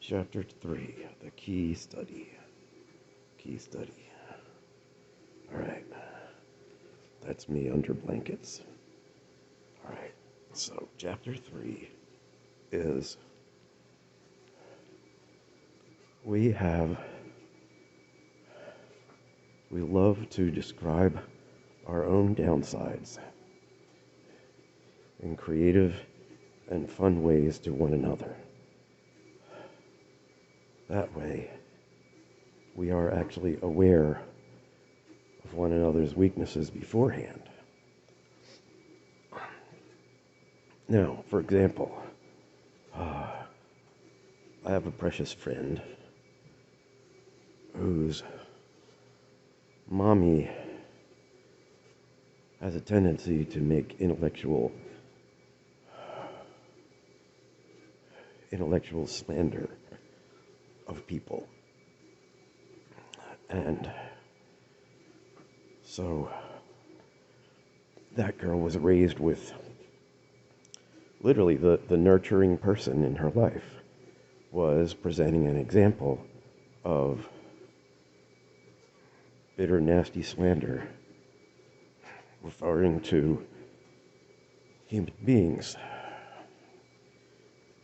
Chapter 3, the key study. Key study. Alright, that's me under blankets. Alright, so chapter 3 is we love to describe our own downsides in creative and fun ways to one another. That way, we are actually aware of one another's weaknesses beforehand. Now, for example, I have a precious friend whose mommy has a tendency to make intellectual slander of people. And so that girl was raised with literally the nurturing person in her life was presenting an example of bitter, nasty slander referring to human beings,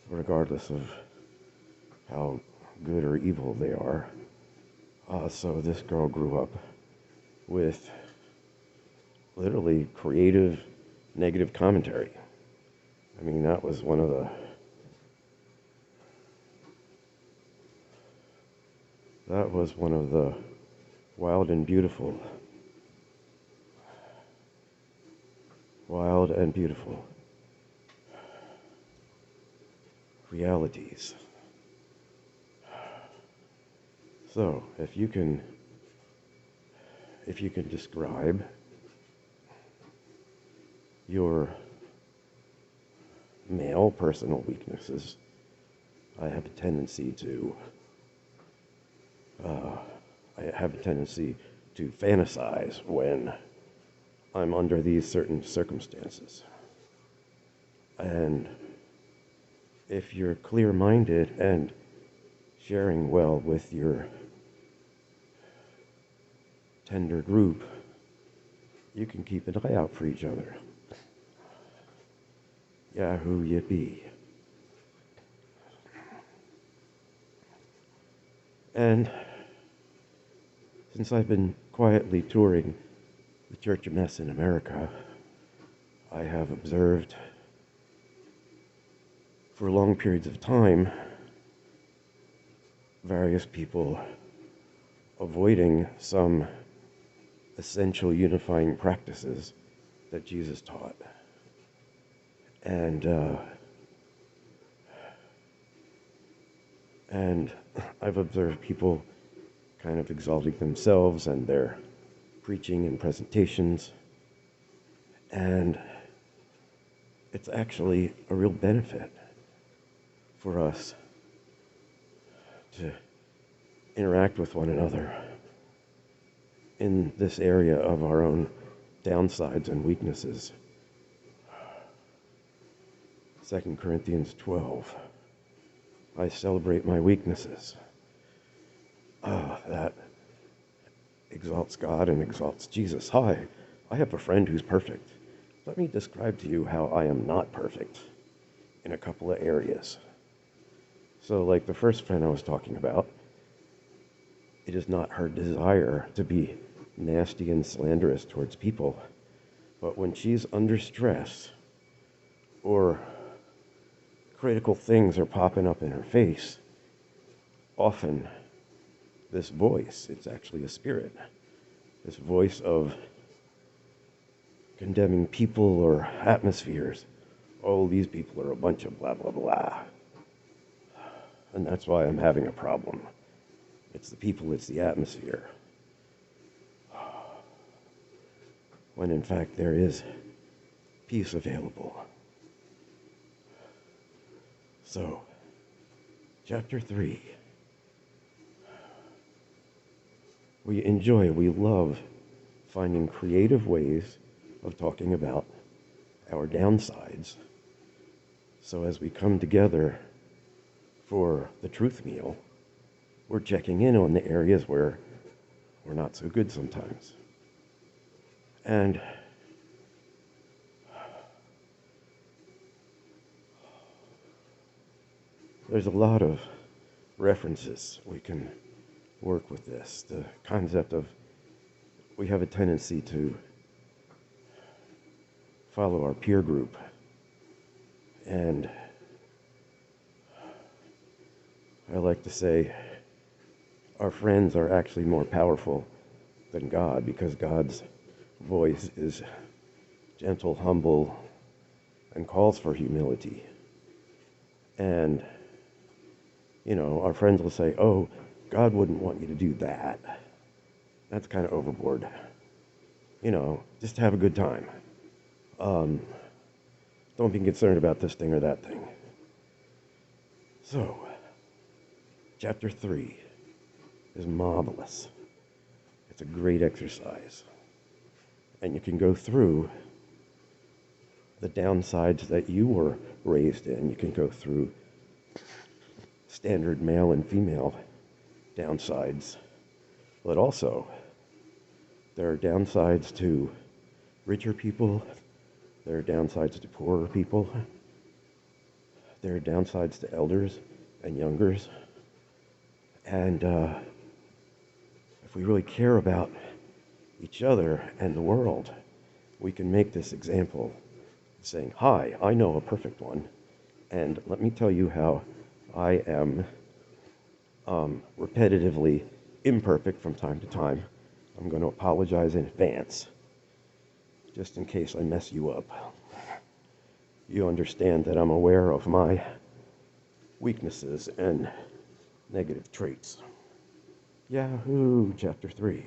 regardless of how good or evil they are. So this girl grew up with literally creative negative commentary. I mean, that was one of the wild and beautiful realities. So, if you can describe your male personal weaknesses, I have a tendency to fantasize when I'm under these certain circumstances. And if you're clear-minded and sharing well with your tender group, you can keep an eye out for each other. Yahoo, yippee. And since I've been quietly touring the Church of Mess in America, I have observed for long periods of time various people avoiding some essential unifying practices that Jesus taught. And I've observed people kind of exalting themselves and their preaching and presentations. And it's actually a real benefit for us to interact with one another in this area of our own downsides and weaknesses. 2 Corinthians 12. I celebrate my weaknesses. That exalts God and exalts Jesus. Hi, I have a friend who's perfect. Let me describe to you how I am not perfect in a couple of areas. So, like the first friend I was talking about, it is not her desire to be nasty and slanderous towards people. But when she's under stress or critical things are popping up in her face, often this voice, it's actually a spirit, this voice of condemning people or atmospheres. Oh, these people are a bunch of blah, blah, blah. And that's why I'm having a problem. It's the people, it's the atmosphere. When in fact there is peace available. So, chapter 3. We love finding creative ways of talking about our downsides. So as we come together for the truth meal, we're checking in on the areas where we're not so good sometimes. And there's a lot of references we can work with this. The concept of we have a tendency to follow our peer group. And I like to say our friends are actually more powerful than God, because God's voice is gentle, humble, and calls for humility. And, our friends will say, oh, God wouldn't want you to do that. That's kind of overboard. Just have a good time. Don't be concerned about this thing or that thing. So, chapter 3 is marvelous. It's a great exercise. And you can go through the downsides that you were raised in. You can go through standard male and female downsides. But also, there are downsides to richer people. There are downsides to poorer people. There are downsides to elders and youngers. And if we really care about each other and the world, we can make this example saying, hi, I know a perfect one, and let me tell you how I am repetitively imperfect from time to time. I'm going to apologize in advance, just in case I mess you up. You understand that I'm aware of my weaknesses and negative traits. Yahoo! Chapter 3.